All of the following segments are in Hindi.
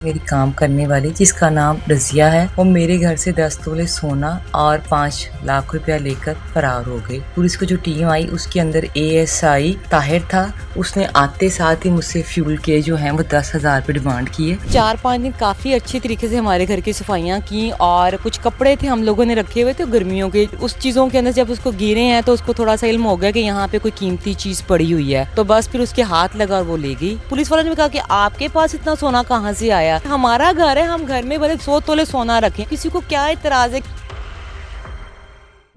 मेरी काम करने वाली जिसका नाम रज़िया है, वो मेरे घर से 10 तोले सोना और 5 लाख रुपया लेकर फरार हो गई। पुलिस की जो टीम आई उसके अंदर एएसआई ताहिर था। उसने आते साथ ही मुझसे फ्यूल के जो हैं वो 10,000 रुपये डिमांड किए। 4-5 दिन काफ़ी अच्छी तरीके से हमारे घर की सफाइयाँ की और कुछ कपड़े थे हम लोगों ने रखे हुए थे गर्मियों के, उस चीज़ों के अंदर जब उसको गिरे हैं तो उसको थोड़ा सा इल्म हो गया कि यहाँ पे कोई कीमती चीज़ पड़ी हुई है, तो बस फिर उसके हाथ लगा और वो ले गई। पुलिस वालों ने कहा कि आपके पास इतना सोना कहाँ से आया? हमारा घर है, हम घर में भले 100 तोले सोना रखें, किसी को क्या इतराज है।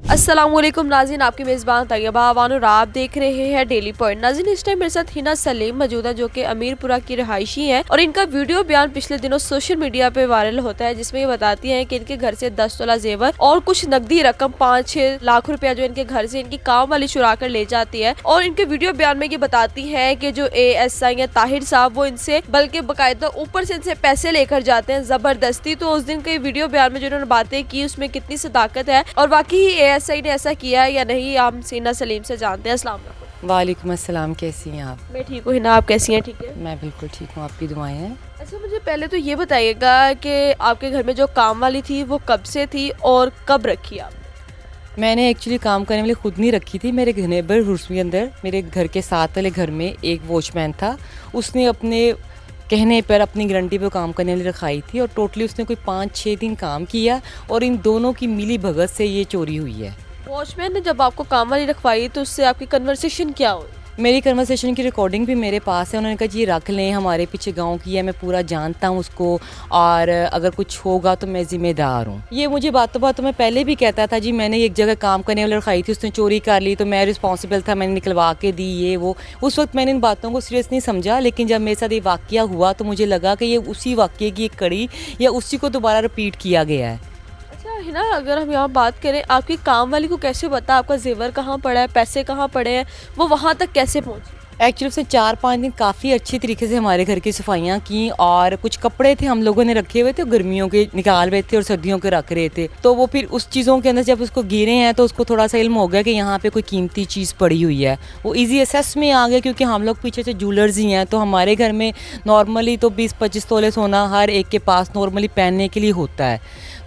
अस्सलामुअलैकुम नाज़रीन, आपकी मेज़बान तैयबा वानुर, आप देख रहे हैं डेली पॉइंट। नाज़रीन, इस टाइम मेरे साथ हिना सलीम मौजूद है जो कि अमीरपुरा की रहायशी हैं और इनका वीडियो बयान पिछले दिनों सोशल मीडिया पे वायरल होता है जिसमें ये बताती हैं कि इनके घर से 10 तोला जेवर और कुछ नकदी रकम 5-6 लाख रुपया जो इनके घर से इनकी काम वाली चुरा कर ले जाती है। और इनके वीडियो बयान में ये बताती है कि जो एएसआई है ताहिर साहब, वो इनसे बल्कि बाकायदा ऊपर से इनसे पैसे लेकर जाते हैं जबरदस्ती। तो उस दिन के वीडियो बयान में जो उन्होंने बातें की उसमें कितनी सदाकत है और वाकई एएसआई ने ऐसा किया है या नहीं, हम हिना सलीम से जानते हैं। अस्सलाम वालेकुम। वालेकुम अस्सलाम, कैसी हैं आप? मैं ठीक हूँ हिना, आप कैसी हैं? ठीक है, मैं बिल्कुल ठीक हूँ, आपकी दुआएं हैं। अच्छा मुझे पहले तो ये बताइएगा कि आपके घर में जो काम वाली थी वो कब से थी और कब रखी आप? मैंने एक्चुअली काम करने वाली खुद नहीं रखी थी। मेरे नेबरहुड के अंदर मेरे घर के साथ वाले घर में एक वॉचमैन था, उसने अपने कहने पर अपनी गारंटी पे काम करने वाली रखाई थी और टोटली उसने कोई 5-6 दिन काम किया और इन दोनों की मिली भगत से ये चोरी हुई है। वॉचमैन ने जब आपको काम वाली रखवाई तो उससे आपकी कन्वर्सेशन क्या हुई? मेरी कन्वर्सेशन की रिकॉर्डिंग भी मेरे पास है। उन्होंने कहा जी रख लें, हमारे पीछे गांव की है, मैं पूरा जानता हूँ उसको और अगर कुछ होगा तो मैं ज़िम्मेदार हूँ। ये मुझे बातों बातों में पहले भी कहता था जी मैंने एक जगह काम करने वाली रखाई थी, उसने चोरी कर ली तो मैं रिस्पॉन्सिबल था, मैंने निकलवा के दी ये वो। उस वक्त मैंने इन बातों को सीरियस नहीं समझा, लेकिन जब मेरे साथ ये वाक़या हुआ तो मुझे लगा कि ये उसी वाक़ये की एक कड़ी या उसी को दोबारा रिपीट किया गया है। अच्छा हिना, अगर हम यहाँ बात करें आपकी काम वाली को कैसे पता आपका जेवर कहाँ पड़ा है, पैसे कहाँ पड़े हैं, वो वहाँ तक कैसे पहुँची? एक्चुअली उसने 4-5 दिन काफ़ी अच्छी तरीके से हमारे घर की सफाइयाँ की और कुछ कपड़े थे हम लोगों ने रखे हुए थे गर्मियों के निकाल रहे थे और सर्दियों के रख रहे थे, तो वो फिर उस चीज़ों के अंदर जब उसको गिरे हैं तो उसको थोड़ा सा इल्म हो गया कि यहाँ पे कोई कीमती चीज़ पड़ी हुई है। वो इजी एसेस में आ गया क्योंकि हम लोग पीछे से ज्वेलर्स ही हैं, तो हमारे घर में नॉर्मली तो 20-25 तोले सोना हर एक के पास नॉर्मली पहनने के लिए होता है,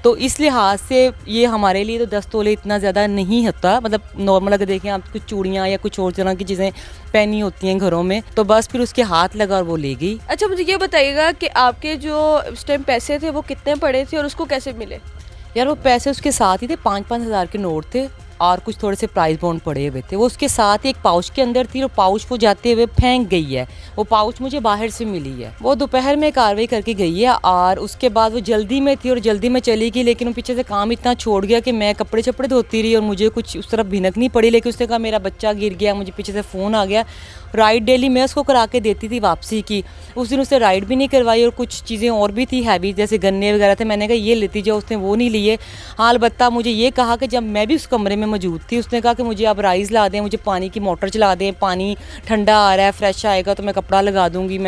तो इस लिहाज से ये हमारे लिए तो 10 तोले इतना ज़्यादा नहीं होता। मतलब नॉर्मल अगर देखें आप कुछ चूड़ियाँ या कुछ और तरह की चीज़ें पहनी होती हैं घरों में, तो बस फिर उसके हाथ लगा और वो ले गई। अच्छा मुझे ये बताइएगा कि आपके जो उस टाइम पैसे थे वो कितने पड़े थे और उसको कैसे मिले? यार वो पैसे उसके साथ ही थे, 5-5 हज़ार के नोट थे और कुछ थोड़े से प्राइस बॉन्ड पड़े हुए थे। वो उसके साथ ही एक पाउच के अंदर थी और पाउच वो जाते हुए फेंक गई है। वो पाउच मुझे बाहर से मिली है, वो दोपहर में कार्रवाई करके गई है और उसके बाद वो जल्दी में थी और जल्दी में चली गई, लेकिन वो पीछे से काम इतना छोड़ गया कि मैं कपड़े छपड़े धोती रही और मुझे कुछ उस तरफ भिनक नहीं पड़ी। लेकिन उसने कहा मेरा बच्चा गिर गया, मुझे पीछे से फ़ोन आ गया। राइड डेली मैं उसको करा के देती थी वापसी की, उस दिन उसने राइड भी नहीं करवाई और कुछ चीज़ें और भी थी हैवी जैसे गन्ने वगैरह थे, मैंने कहा ये लेती जाओ, उसने वो नहीं लिए। हाँ अलबत्ता मुझे ये कहा कि जब मैं भी उस कमरे में मौजूद थी उसने कहा कि मुझे आप राइस ला दें, मुझे पानी की मोटर चला दें, पानी ठंडा आ रहा है, फ्रेश आएगा तो मैं कपड़ा लगा दूँगी।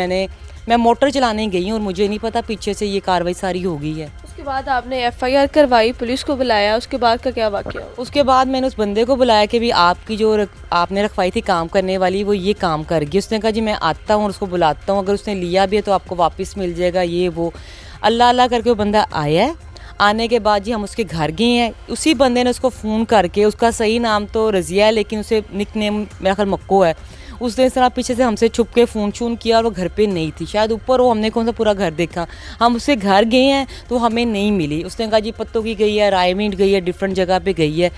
मैं मोटर चलाने गई और मुझे नहीं पता पीछे से ये कार्रवाई सारी हो गई है। उसके बाद आपने एफआईआर करवाई, पुलिस को बुलाया, उसके बाद का क्या वाकया हुआ? उसके बाद मैंने उस बंदे को बुलाया कि भी आपकी जो आपने रखवाई थी काम करने वाली वो ये काम कर गई। उसने कहा जी मैं आता हूँ और उसको बुलाता हूँ, अगर उसने लिया भी है तो आपको वापस मिल जाएगा ये वो। अल्लाह अल्लाह करके वो बंदा आया है। आने के बाद जी हम उसके घर गए हैं, उसी बंदे ने उसको फ़ोन करके, उसका सही नाम तो रज़िया है लेकिन उसे निक नेम मेरा ख्याल मक्को है, उसने इस तरह पीछे से हमसे छुप के फ़ोन शून किया और वो घर पे नहीं थी, शायद ऊपर वो हमने कौन सा पूरा घर देखा। हम उसके घर गए हैं तो हमें नहीं मिली। उसने कहा जी पत्तों की गई है, रायमीट गई है, डिफरेंट जगह पे गई है।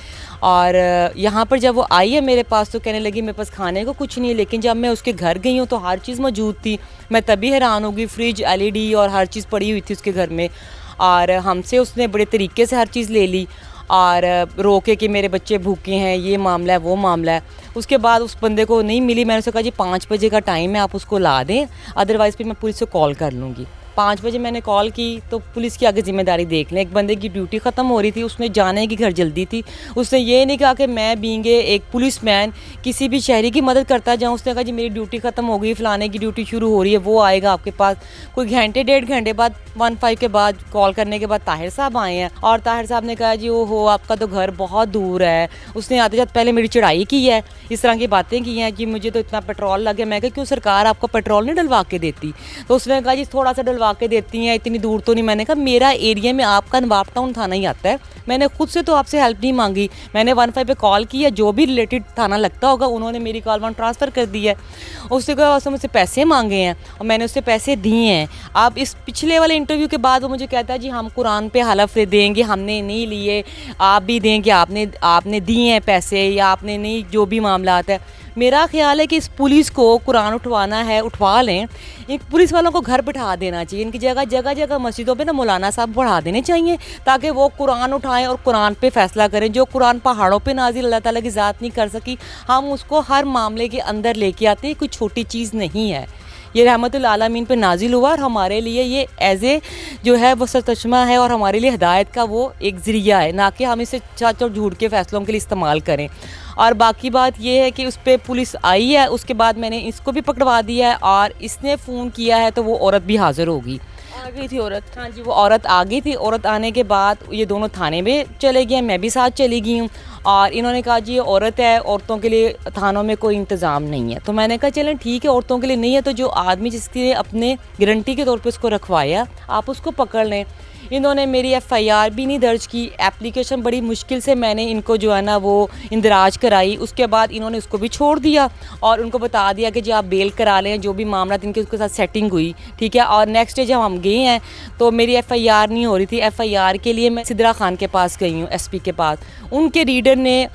और यहाँ पर जब वो आई है मेरे पास तो कहने लगी मेरे पास खाने को कुछ नहीं है, लेकिन जब मैं उसके घर गई हूँ तो हर चीज़ मौजूद थी। मैं तभी हैरान हो गई, फ्रिज LED और हर चीज़ पड़ी हुई थी उसके घर में और हमसे उसने बड़े तरीके से हर चीज़ ले ली और रोके कि मेरे बच्चे भूखे हैं, ये मामला है वो मामला है। उसके बाद उस बंदे को नहीं मिली, मैंने उससे कहा जी 5 बजे का टाइम है, आप उसको ला दें, अदरवाइज़ फिर मैं पुलिस को कॉल कर लूँगी। 5 बजे मैंने कॉल की तो पुलिस की आगे ज़िम्मेदारी देख लें। एक बंदे की ड्यूटी ख़त्म हो रही थी, उसने जाने की घर जल्दी थी, उसने ये नहीं कहा कि मैं बींगे एक पुलिसमैन किसी भी शहरी की मदद करता जाऊँ। उसने कहा जी मेरी ड्यूटी ख़त्म हो गई, फ़लाने की ड्यूटी शुरू हो रही है, वो आएगा आपके पास। कोई घंटे 1.5 घंटे बाद 1-5 के बाद कॉल करने के बाद ताहिर साहब आए हैं और ताहिर साहब ने कहा जी ओहो आपका तो घर बहुत दूर है। उसने आते जाते पहले मेरी चढ़ाई की है, इस तरह की बातें की हैं कि मुझे तो इतना पेट्रोल लगे। मैं कहा क्यों सरकार आपको पेट्रोल नहीं डलवा के देती? तो उसने कहा जी थोड़ा सा डलवा के देती हैं, इतनी दूर तो नहीं। मैंने कहा मेरा एरिया में आपका नवाब टाउन थाना ही आता है, मैंने खुद से तो आपसे हेल्प नहीं मांगी। मैंने 15 पे कॉल की है, जो भी रिलेटेड थाना लगता होगा उन्होंने मेरी कॉल वहाँ ट्रांसफ़र कर दी है। उससे कहा उसने मुझसे पैसे मांगे हैं और मैंने उससे पैसे दिए हैं। आप इस पिछले वाले इंटरव्यू के बाद वो मुझे कहता है जी हम कुरान पे हलफ देंगे, हमने नहीं लिए, आप भी देंगे, आपने दिए हैं पैसे या आपने नहीं, जो भी मामला आता है। मेरा ख्याल है कि इस पुलिस को कुरान उठवाना है, उठवा लें। इन पुलिस वालों को घर बिठा देना चाहिए, इनकी जगह जगह मस्जिदों पे ना मौलाना साहब बढ़ा देने चाहिए, ताकि वो कुरान उठाएं और कुरान पे फैसला करें। जो कुरान पहाड़ों पे नाजिल अल्लाह ताला की ज़ात नहीं कर सकी, हम उसको हर मामले के अंदर लेके आते हैं। कोई छोटी चीज़ नहीं है, ये रहमतुल आलमीन पे नाजिल हुआ और हमारे लिए ये एज ए जो है वो सरचश्मा है और हमारे लिए हिदायत का वो एक ज़रिया है, ना कि हम इसे सच और झूठ के फ़ैसलों के लिए इस्तेमाल करें। और बाकी बात ये है कि उस पर पुलिस आई है, उसके बाद मैंने इसको भी पकड़वा दिया है और इसने फ़ोन किया है तो वो औरत भी हाज़िर होगी। आ गई थी औरत? हाँ जी, वो औरत आ गई थी। औरत आने के बाद ये दोनों थाने में चले गए, मैं भी साथ चली गई हूँ और इन्होंने कहा जी ये औरत है, औरतों के लिए थानों में कोई इंतज़ाम नहीं है। तो मैंने कहा चलें ठीक है, औरतों के लिए नहीं है तो जो आदमी जिसके अपने गारंटी के तौर पे उसको रखवाया आप उसको पकड़ लें। इन्होंने मेरी एफआईआर भी नहीं दर्ज की, एप्लीकेशन बड़ी मुश्किल से मैंने इनको जो है ना वो इंदराज कराई। उसके बाद इन्होंने उसको भी छोड़ दिया और उनको बता दिया कि जी आप बेल करा लें, जो भी मामला इनके उसके साथ सेटिंग हुई, ठीक है। और नेक्स्ट डे जब हम गए हैं तो मेरी एफआईआर नहीं हो रही थी। एफआईआर के लिए मैं सिद्रा खान के पास गई हूँ, एसपी के पास। उनके रीडर ने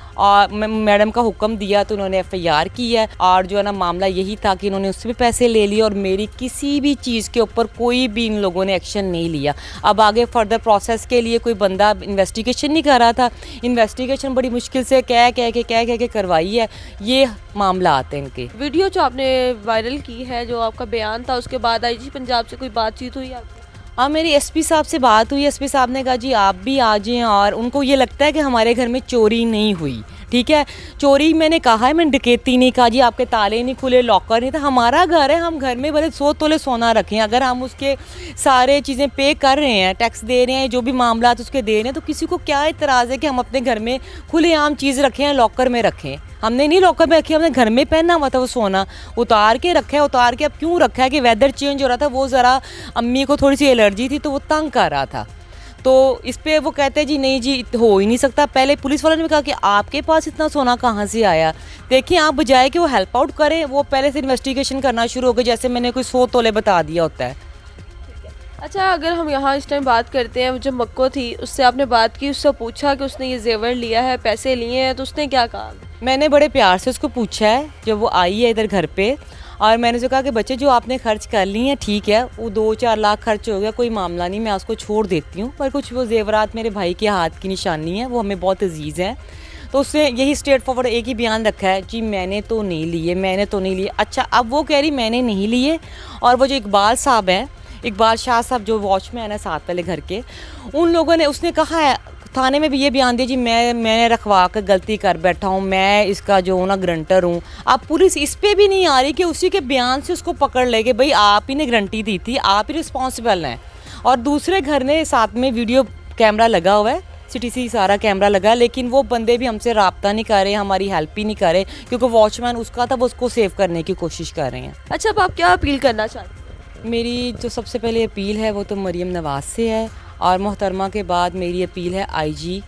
मैडम का हुक्म दिया तो उन्होंने एफआईआर की है और जो है ना मामला यही था कि इन्होंने उससे भी पैसे ले लिए और मेरी किसी भी चीज़ के ऊपर कोई भी इन लोगों ने एक्शन नहीं लिया। अब आगे फर्दर प्रोसेस के लिए कोई बंदा इन्वेस्टिगेशन नहीं कर रहा था। इन्वेस्टिगेशन बड़ी मुश्किल से कह के करवाई है। ये मामला आते हैं इनके। वीडियो जो आपने वायरल की है, जो आपका बयान था, उसके बाद आईजी पंजाब से कोई बातचीत हुई आपकी? हाँ, मेरी एसपी साहब से बात हुई। एसपी साहब ने कहा जी आप भी आ जाएं और उनको ये लगता है कि हमारे घर में चोरी नहीं हुई, ठीक है। चोरी मैंने कहा है, मैंने डकैती नहीं कहा जी, आपके ताले नहीं खुले, लॉकर नहीं था। हमारा घर है, हम घर में भले 100 तोले सोना रखें, अगर हम उसके सारे चीज़ें पे कर रहे हैं, टैक्स दे रहे हैं, जो भी मामला उसके दे रहे हैं, तो किसी को क्या इतराज़ है कि हम अपने घर में खुलेआम चीज़ रखें या लॉकर में रखें। हमने नहीं लॉकर में रखी, हमने घर में पहना हुआ था वो सोना, उतार के रखा है। उतार के अब क्यों रखा है कि वेदर चेंज हो रहा था, वो ज़रा अम्मी को थोड़ी सी एलर्जी थी तो वो तंग कर रहा था। तो इस पे वो कहते हैं जी नहीं जी हो ही नहीं सकता। पहले पुलिस वालों ने भी कहा कि आपके पास इतना सोना कहाँ से आया। देखिए आप बजाय कि वो हेल्प आउट करें, वो पहले से इन्वेस्टिगेशन करना शुरू हो गए, जैसे मैंने कोई 100 तोले बता दिया होता है। अच्छा, अगर हम यहाँ इस टाइम बात करते हैं, जो मक्को थी उससे आपने बात की, उससे पूछा कि उसने ये जेवर लिया है, पैसे लिए हैं, तो उसने क्या कहा? मैंने बड़े प्यार से उसको पूछा है जब वो आई है इधर घर पे, और मैंने उसको कहा कि बच्चे जो आपने खर्च कर ली हैं ठीक है, वो 2-4 लाख खर्च हो गया, कोई मामला नहीं, मैं उसको छोड़ देती हूँ, पर कुछ वो जेवरात मेरे भाई के हाथ की निशानी है, वो हमें बहुत अजीज़ हैं। तो उसने यही स्ट्रेट फॉरवर्ड एक ही बयान रखा है जी मैंने तो नहीं लिए, मैंने तो नहीं लिए। अच्छा, अब वो कह रही मैंने नहीं लिए, और वो जो इकबाल साहब हैं, इकबाल शाह साहब जो वॉचमैन है साथ वाले घर के, उन लोगों ने, उसने कहा है थाने में भी ये बयान दिया जी मैंने रखवा कर गलती कर बैठा हूँ, मैं इसका जो ना गारंटर हूँ। अब पुलिस इस पे भी नहीं आ रही कि उसी के बयान से उसको पकड़ ले कि भाई आप ही ने गारंटी दी थी, आप ही रिस्पॉन्सिबल हैं। और दूसरे घर ने साथ में वीडियो कैमरा लगा हुआ है, CCTV सारा कैमरा लगा है, लेकिन वो बंदे भी हमसे रब्ता नहीं कर रहे, हमारी हेल्प ही नहीं कर रहे, क्योंकि वॉचमैन उसका था वो उसको सेव करने की कोशिश कर रहे हैं। अच्छा, अब आप क्या अपील करना चाहते हैं? मेरी जो सबसे पहले अपील है वो तो मरीम नवाज़ से है, और मोहतरमा के बाद मेरी अपील है IG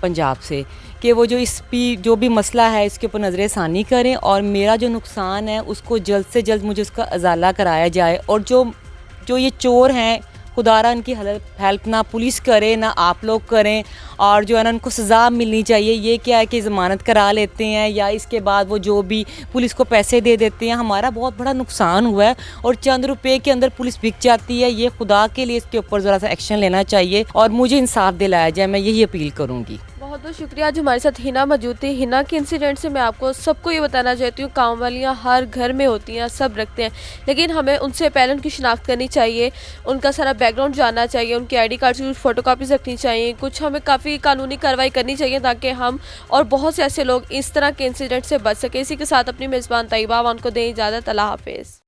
पंजाब से कि वो जो भी मसला है इसके ऊपर नज़र षानी करें, और मेरा जो नुकसान है उसको जल्द से जल्द मुझे उसका अजाला कराया जाए। और जो ये चोर हैं, खुदारा इनकी हेल्प ना पुलिस करे ना आप लोग करें, और जो है ना उनको सज़ा मिलनी चाहिए। ये क्या है कि ज़मानत करा लेते हैं या इसके बाद वो जो भी पुलिस को पैसे दे देते हैं। हमारा बहुत बड़ा नुकसान हुआ है और चंद रुपए के अंदर पुलिस बिक जाती है। ये खुदा के लिए इसके ऊपर ज़रा सा एक्शन लेना चाहिए और मुझे इंसाफ दिलाया जाए, मैं यही अपील करूँगी। बहुत बहुत शुक्रिया। आज हमारे साथ हिना मौजूद थी। हिना के इंसिडेंट से मैं आपको सबको ये बताना चाहती हूँ, काम वालियाँ हर घर में होती हैं, सब रखते हैं, लेकिन हमें उनसे पहले उनकी शिनाख्त करनी चाहिए, उनका सारा बैकग्राउंड जानना चाहिए, उनके ID कार्ड की फ़ोटोकॉपीज़ रखनी चाहिए, कुछ हमें काफ़ी कानूनी कार्रवाई करनी चाहिए ताकि हम और बहुत से ऐसे लोग इस तरह के इंसिडेंट से बच सकें। इसी के साथ अपनी मेज़बान तैयबा को दें इजाज़त। अल्लाह हाफ़िज़।